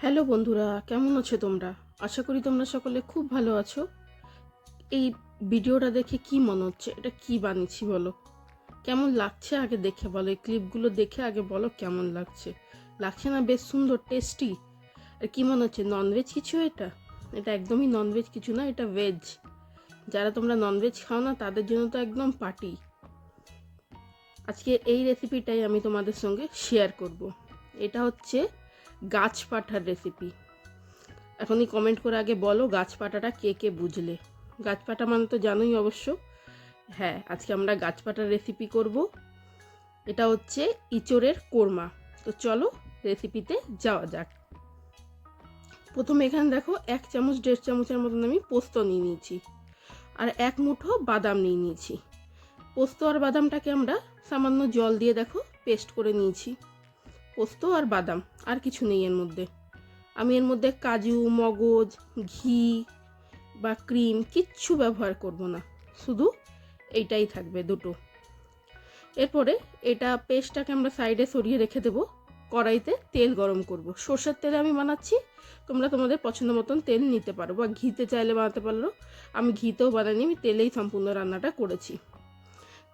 Hello বন্ধুরা, কেমন আছো তোমরা? আশা করি তোমরা সকলে খুব ভালো আছো। এই ভিডিওটা দেখে কি মনে হচ্ছে? এটা কি বানিয়েছি বলো? কেমন লাগছে আগে দেখে বলো, এই ক্লিপগুলো দেখে আগে বলো কেমন লাগছে। লাগছে না বেশ সুন্দর, টেস্টি? আর কি মনে হচ্ছে, ননভেজ কিছু এটা? এটা একদমই ননভেজ কিছু না, এটা ভেজ। যারা তোমরা ননভেজ খাও না তাদের জন্য তো একদম পার্টি। আজকে এই রেসিপিটাই আমি তোমাদের সঙ্গে শেয়ার করব। এটা হচ্ছে গাছ পাঠার রেসিপি। এখনই কমেন্ট করে আগে বলো গাছ পাটাটা কে কে বুঝলে। গাছ পাটা মানে তো জানোই অবশ্য। হ্যাঁ, আজকে আমরা গাছ পাটার রেসিপি করব। এটা হচ্ছে ইঁচড়ের কোরমা। তো চলো রেসিপিতে যাওয়া যাক। প্রথমে এখানে দেখো 1 চামচ 1.5 চামচের মতন আমি পোস্ত নিয়ে নিয়েছি, আর 1 মুঠো বাদাম নিয়ে নিয়েছি। পোস্ত আর বাদামটাকে আমরা সামান্য জল দিয়ে দেখো পেস্ট করে নিয়েছি। পোস্ত আর বাদাম, আর কিছু নেই এর মধ্যে। আমি এর মধ্যে কাজু, মগজ, ঘি বা ক্রিম কিচ্ছু ব্যবহার করব না, শুধু এইটাই থাকবে দুটো। এরপরে এটা পেস্টটাকে আমরা সাইডে সরিয়ে রেখে দেবো। কড়াইতে তেল গরম করব। সর্ষের তেলে আমি বানাচ্ছি, তোমরা তোমাদের পছন্দ মতন তেল নিতে পারো, বা ঘিতে চাইলে বানাতে পারো। আমি ঘিতেও বানাইনি, আমি তেলেই সম্পূর্ণ রান্নাটা করেছি।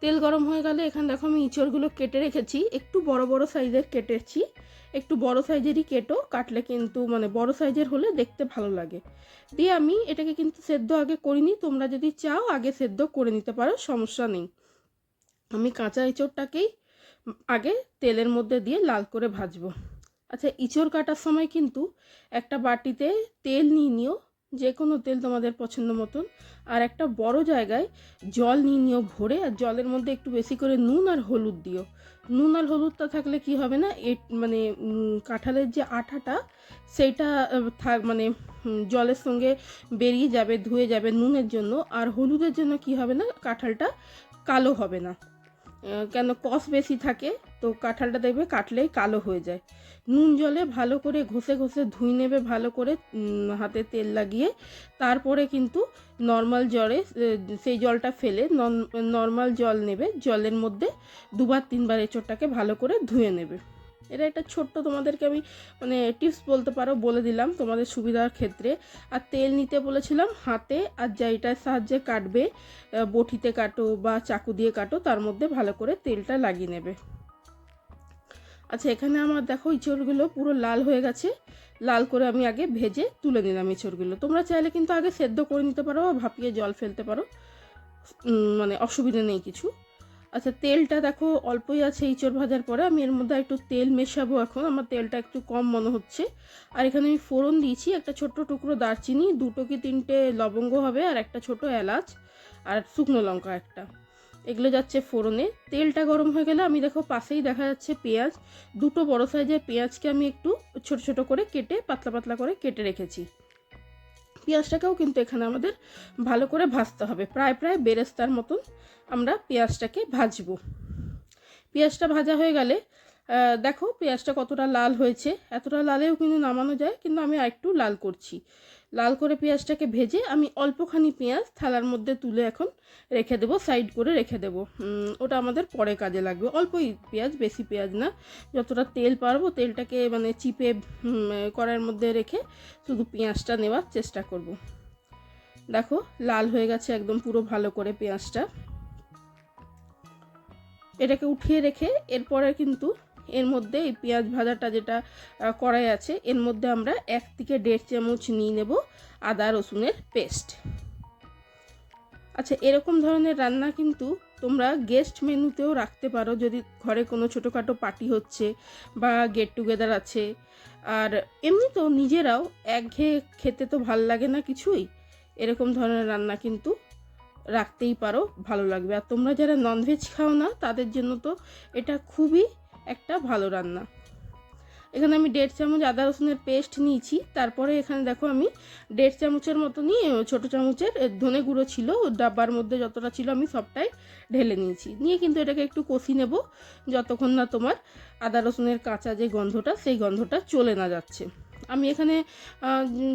তেল গরম হয়ে গেলে এখানে দেখো আমি ইঁচড়গুলো কেটে রেখেছি, একটু বড় বড় সাইজের কেটেছি। একটু বড় সাইজেরই কেটো, কাটলে কিন্তু মানে বড় সাইজের হলে দেখতে ভালো লাগে। দিয়ে আমি এটাকে কিন্তু সেদ্ধ আগে করিনি, তোমরা যদি চাও আগে সেদ্ধ করে নিতে পারো, সমস্যা নেই। আমি কাঁচা ইঁচড়টাকেই আগে তেলের মধ্যে দিয়ে লাল করে ভাজবো। আচ্ছা, ইঁচড় কাটার সময় কিন্তু একটা বাটিতে তেল নিয়ে নিও, যে কোনো তেল তোমাদের পছন্দ মতন। আর একটা বড় জায়গায় জল নিয়ে নিও ভরে, আর জলের মধ্যে একটু বেশি করে নুন আর হলুদ দিও। নুন আর হলুদটা থাকলে কি হবে না, মানে কাঁঠালের যে আঠাটা সেইটা মানে জলের সঙ্গে বেরিয়ে যাবে, ধুয়ে যাবে নুনের জন্য। আর হলুদের জন্য কি হবে না, কাঁঠালটা কালো হবে না। কেন, কষ বেশি থাকে তো কাঁঠালটা দেখবে কাটলেই কালো হয়ে যায়। নুন জলে ভালো করে ঘষে ঘষে ধুয়ে নেবে ভালো করে, হাতে তেল লাগিয়ে। তারপরে কিন্তু নর্মাল জলে সেই জলটা ফেলে নর্মাল জল নেবে, জলের মধ্যে 2-3 বার এঁচড়টাকে ভালো করে ধুয়ে নেবে। এটা একটা ছোট্ট তোমাদেরকে আমি মানে টিপস বলতে পারো, বলে দিলাম তোমাদের সুবিধার ক্ষেত্রে। আর তেল নিতে বলেছিলাম হাতে, আর যেটার সাহায্যে কাটবে, বটিতে কাটো বা চাকু দিয়ে কাটো, তার মধ্যে ভালো করে তেলটা লাগিয়ে নেবে। আচ্ছা, এখানে আমার দেখো ইঁচড়গুলো পুরো লাল হয়ে গেছে। লাল করে আমি আগে ভেজে তুলে নিলাম ইঁচড়গুলো। তোমরা চাইলে কিন্তু আগে সেদ্ধ করে নিতে পারো, ভাপিয়ে জল ফেলতে পারো, মানে অসুবিধা নেই কিছু। আচ্ছা, তেলটা দেখো অল্পই আছে ইঁচড় ভাজার পরে, আমি এর মধ্যে একটু তেল মেশাবো এখন। আমার তেলটা একটু কম মনে হচ্ছে। আর এখানে আমি ফোড়ন দিয়েছি, একটা ছোট্ট টুকরো দারচিনি, 2 কি 3টে লবঙ্গ হবে, আর একটা ছোট এলাচ, আর শুকনো লঙ্কা একটা, এগুলো যাচ্ছে ফোড়নে। তেলটা গরম হয়ে গেলে আমি দেখো পাশেই দেখা যাচ্ছে পেঁয়াজ, 2টো বড় সাইজের পেঁয়াজকে আমি একটু ছোট ছোট করে কেটে পাতলা পাতলা করে কেটে রেখেছি। পেঁয়াজটাকেও কিন্তু এখানে আমাদের ভালো করে ভাজতে হবে, প্রায় প্রায় বেরেস্তার মতন আমরা পেঁয়াজটাকে ভাজবো। পেঁয়াজটা ভাজা হয়ে গেলে দেখো পেঁয়াজটা কতটা লাল হয়েছে। এতটা লালেও কিন্তু নামানো যায়, কিন্তু আমি আরেকটু লাল করছি। লাল করে পেঁয়াজটাকে ভেজে আমি অল্পখানি পেঁয়াজ থালার মধ্যে তুলে এখন রেখে দেবো, সাইড করে রেখে দেবো। ওটা আমাদের পরে কাজে লাগবে। অল্পই পেঁয়াজ, বেশি পেঁয়াজ না। যতটা তেল পারবো তেলটাকে মানে চিপে কড়াইয়ের মধ্যে রেখে শুধু পেঁয়াজটা নেওয়ার চেষ্টা করব। দেখো লাল হয়ে গেছে একদম পুরো ভালো করে পেঁয়াজটা। এটাকে উঠিয়ে রেখে এরপরে কিন্তু এর মধ্যে এই পেঁয়াজ ভাজাটা যেটা কড়াই আছে, এর মধ্যে আমরা 1 থেকে 1.5 চামচ নিয়ে নেব আদা রসুনের পেস্ট। আচ্ছা, এরকম ধরনের রান্না কিন্তু তোমরা গেস্ট মেনুতেও রাখতে পারো, যদি ঘরে কোনো ছোটোখাটো পার্টি হচ্ছে বা গেট টুগেদার আছে। আর এমনিতেও নিজেরাও একঘেয়ে খেতে তো ভাল লাগে না কিছুই, এরকম ধরনের রান্না কিন্তু রাখতেই পারো, ভালো লাগবে। আর তোমরা যারা ননভেজ খাও না তাদের জন্য তো এটা খুবই একটা ভালো রান্না। এখানে আমি 1.5 চামচ আদা রসুনের পেস্ট নিয়েছি। তারপরে এখানে দেখো আমি 1.5 চামচের মতনই ছোটো চামচের ধনে গুঁড়ো ছিল, ডাব্বার মধ্যে যতটা ছিল আমি সবটাই ঢেলে নিয়েছি। নিয়ে কিন্তু এটাকে একটু কষি নেব, যতক্ষণ না তোমার আদা রসুনের কাঁচা যে গন্ধটা সেই গন্ধটা চলে না যাচ্ছে। আমি এখানে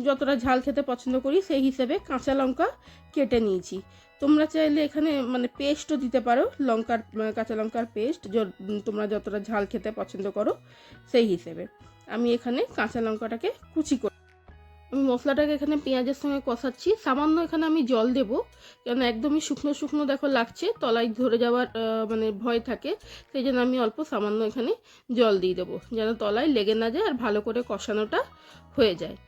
যতটা ঝাল খেতে পছন্দ করি সেই হিসেবে কাঁচা লঙ্কা কেটে নিয়েছি। তোমরা চাইলে এখানে মানে পেস্টও দিতে পারো, কাঁচা লঙ্কার পেস্ট, তোমরা যতটা ঝাল খেতে পছন্দ করো সেই হিসেবে। আমি এখানে কাঁচা লঙ্কাটাকে কুচি করে আমি মশলাটাকে এখানে পেঁয়াজের সঙ্গে কষাচ্ছি। সামান্য এখানে আমি জল দেব, কেন একদমই শুকনো শুকনো দেখো লাগছে, তলায় ধরে যাওয়ার মানে ভয় থাকে, সেই জন্য আমি অল্প সামান্য এখানে জল দিয়ে দেবো, যেন তলায় লেগে না যায় আর ভালো করে কষানোটা হয়ে যায়।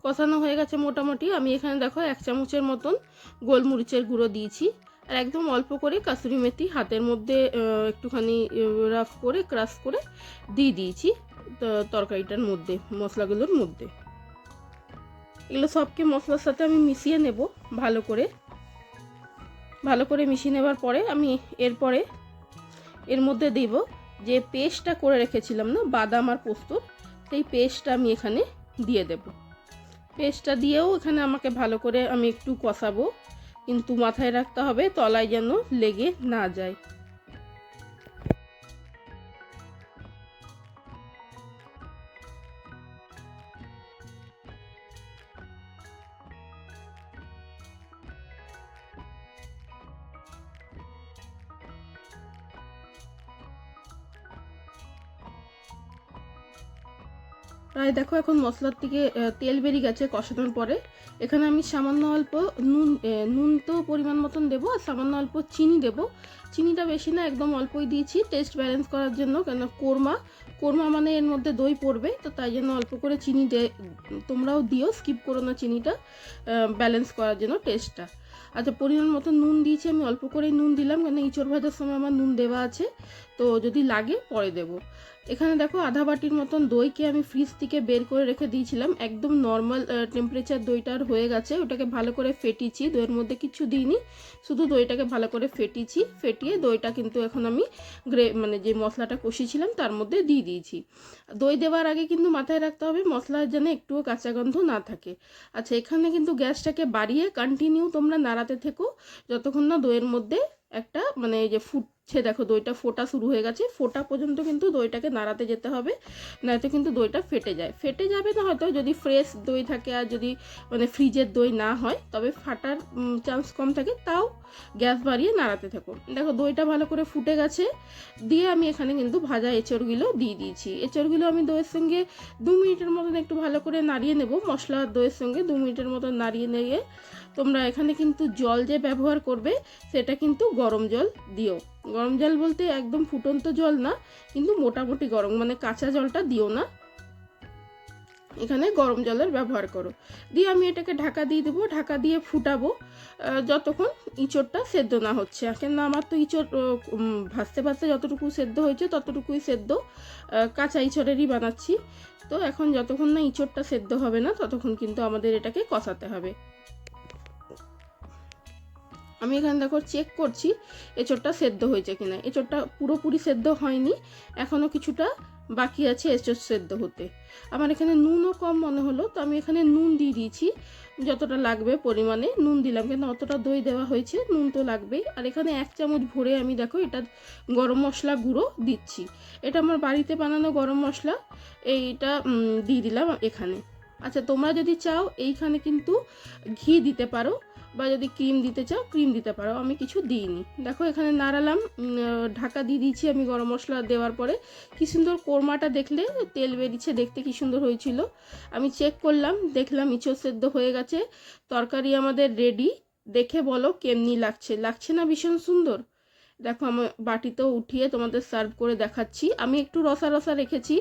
কষানো হয়ে গেছে মোটামুটি। আমি এখানে দেখো 1 চামচের মতন গোলমরিচের গুঁড়ো দিয়েছি, আর একদম অল্প করে কাসুরি মেথি হাতের মধ্যে একটুখানি রাফ করে ক্রাশ করে দিয়ে দিয়েছি তরকারিটার মধ্যে, মশলাগুলোর মধ্যে। এগুলো সবকে মশলার সাথে আমি মিশিয়ে নেব ভালো করে মিশিয়ে নেবার পরে আমি এরপরে এর মধ্যে দেব যে পেস্টটা করে রেখেছিলাম না বাদাম আর পোস্তর, সেই পেস্টটা আমি এখানে দিয়ে দেব। পেস্টটা দিয়েও এখানে আমাকে ভালো করে আমি একটু কষাবো, কিন্তু মাথায় রাখতে হবে তলায় যেন লেগে না যায়। প্রায় দেখো এখন মশলার থেকে তেল বেরিয়ে গেছে কষানোর পরে। এখানে আমি সামান্য অল্প নুন তো পরিমাণ মতন দেবো, আর সামান্য অল্প চিনি দেবো। চিনিটা বেশি না, একদম অল্পই দিয়েছি টেস্ট ব্যালেন্স করার জন্য, কেন কোরমা মানে এর মধ্যে দই পড়বে, তো তাই জন্য অল্প করে চিনি তোমরাও দিও, স্কিপ করো না চিনিটা, ব্যালেন্স করার জন্য টেস্টটা। আচ্ছা, পরিমাণ মতো নুন দিয়েছি, আমি অল্প করেই নুন দিলাম, কেন ইঁচড় ভাজার সময় আমার নুন দেওয়া আছে, তো যদি লাগে পরে দেব। এখানে দেখো আধা বাটির মতন দইকে আমি ফ্রিজ থেকে বের করে রেখে দিয়েছিলাম, একদম নর্মাল টেম্পারেচার দইটার হয়ে গেছে। ওটাকে ভালো করে ফেটিয়েছি, দইয়ের মধ্যে কিছু দিইনি, শুধু দইটাকে ভালো করে ফেটিয়ে দইটা কিন্তু এখন আমি মানে যে মশলাটা কষিয়েছিলাম তার মধ্যে দিয়ে দিয়েছি। দই দেওয়ার আগে কিন্তু মাথায় রাখতে হবে মশলার যেন একটুও কাঁচা গন্ধ না থাকে। আচ্ছা, এখানে কিন্তু গ্যাসটাকে বাড়িয়ে কন্টিনিউ তোমরা নাড়াতে থেকো যতক্ষণ না দইয়ের মধ্যে একটা মানে এই যে ফুটছে, দেখো দইটা ফোটা শুরু হয়ে গেছে, ফোটা পর্যন্ত কিন্তু দইটাকে নাড়াতে যেতে হবে, নয়তো কিন্তু দইটা ফেটে যাবে না হয়তো, যদি ফ্রেশ দই থাকে আর যদি মানে ফ্রিজের দই না হয় তবে ফাটার চান্স কম থাকে, তাও গ্যাস বাড়িয়ে নাড়াতে থাকো। দেখো দইটা ভালো করে ফুটে গেছে, দিয়ে আমি এখানে কিন্তু ভাজা এঁচড়গুলো দিয়ে দিয়েছি। এঁচড়গুলো আমি দইয়ের সঙ্গে 2 মিনিটের মতন একটু ভালো করে নাড়িয়ে নেব, মশলা আর দইয়ের সঙ্গে 2 মিনিটের মতন নাড়িয়ে নিয়ে তোমরা এখানে কিন্তু জল যে ব্যবহার করবে সেটা কিন্তু গরম জল দিও। গরম জল বলতে একদম ফুটন্ত জল না, কিন্তু মোটামুটি গরম, মানে কাঁচা জলটা দিও না, এখানে গরম জলের ব্যবহার করো। দিয়ে আমি এটাকে ঢাকা দিয়ে দেবো, ঢাকা দিয়ে ফুটাবো যতক্ষণ ইঁচড়টা সেদ্ধ না হচ্ছে। কেন আমার তো ইঁচড় ভাজতে যতটুকু সেদ্ধ হয়েছে ততটুকুই সেদ্ধ, কাঁচা ইঁচড়েরই বানাচ্ছি। তো এখন যতক্ষণ না ইঁচড়টা সেদ্ধ হবে না ততক্ষণ কিন্তু আমাদের এটাকে কষাতে হবে। আমি এখানে দেখো চেক করছি এঁচড়টা সেদ্ধ হয়েছে কিনা। এঁচড়টা পুরোপুরি সেদ্ধ হয়নি, এখনও কিছুটা বাকি আছে এঁচড় সেদ্ধ হতে। আমার এখানে নুনও কম মনে হলো, তো আমি এখানে নুন দিয়ে দিয়েছি, যতটা লাগবে পরিমাণে নুন দিলাম, কেন অতটা দই দেওয়া হয়েছে, নুন তো লাগবেই। আর এখানে 1 চামচ ভরে আমি দেখো এটা গরম মশলা গুঁড়ো দিচ্ছি, এটা আমার বাড়িতে বানানো গরম মশলা, এইটা দিয়ে দিলাম এখানে। আচ্ছা, তোমরা যদি চাও এইখানে কিন্তু ঘি দিতে পারো, বা যদি ক্রিম দিতে চাও ক্রিম দিতে পারো, আমি কিছু দিইনি। দেখো এখানে নাড়ালাম, ঢাকা দিয়ে দিয়েছি আমি গরম মশলা দেওয়ার পরে। কি সুন্দর কোরমাটা দেখলে, তেল বেরিয়েছে, দেখতে কি সুন্দর হয়েছিল। আমি চেক করলাম, দেখলাম ইঁচড় সেদ্ধ হয়ে গেছে, তরকারি আমাদের রেডি। দেখে বলো কেমনি লাগছে না ভীষণ সুন্দর? দেখো আমার বাটিতেও উঠিয়ে তোমাদের সার্ভ করে দেখাচ্ছি। আমি একটু রসা রসা রেখেছি,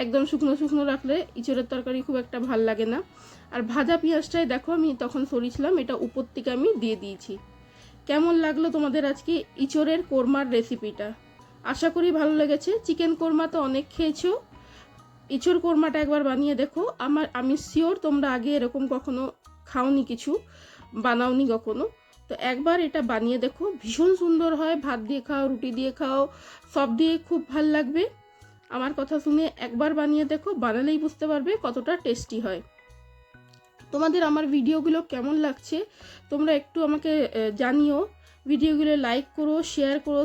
একদম শুকনো শুকনো রাখলে ইঁচড়ের তরকারি খুব একটা ভাল লাগে না। আর ভাজা পেঁয়াজটাই দেখো আমি তখন সরিয়েছিলাম, এটা উপর থেকে আমি দিয়ে দিয়েছি। কেমন লাগলো তোমাদের আজকে ইঁচড়ের কোরমার রেসিপিটা? আশা করি ভালো লেগেছে। চিকেন কোরমা তো অনেক খেয়েছো, ইঁচড় কোরমাটা একবার বানিয়ে দেখো। আমি শিওর তোমরা আগে এরকম কখনো খাওনি, কিছু বানাওনি কখনো, তো একবার এটা বানিয়ে দেখো, ভীষণ সুন্দর হয়। ভাত দিয়ে খাও, রুটি দিয়ে খাও, সব দিয়ে খুব ভাল লাগবে। আমার কথা শুনে একবার বানিয়ে দেখো, বানালেই বুঝতে পারবে কতটা টেস্টি হয়। তোমাদের আমার ভিডিওগুলো কেমন লাগছে তোমরা একটু আমাকে জানিও। ভিডিওগুলো লাইক করো, শেয়ার করো,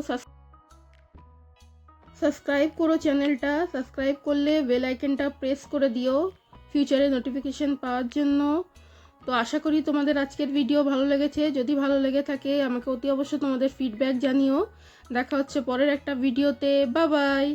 সাবস্ক্রাইব করো চ্যানেলটা। সাবস্ক্রাইব করলে বেল আইকনটা প্রেস করে দিও, ফিউচারে নোটিফিকেশন পাওয়ার জন্য। তো আশা করি তোমাদের আজকের ভিডিও ভালো লেগেছে। যদি ভালো লেগে থাকে আমাকে অতি অবশ্যই তোমাদের ফিডব্যাক জানিও। দেখা হচ্ছে পরের একটা ভিডিওতে। Bye bye.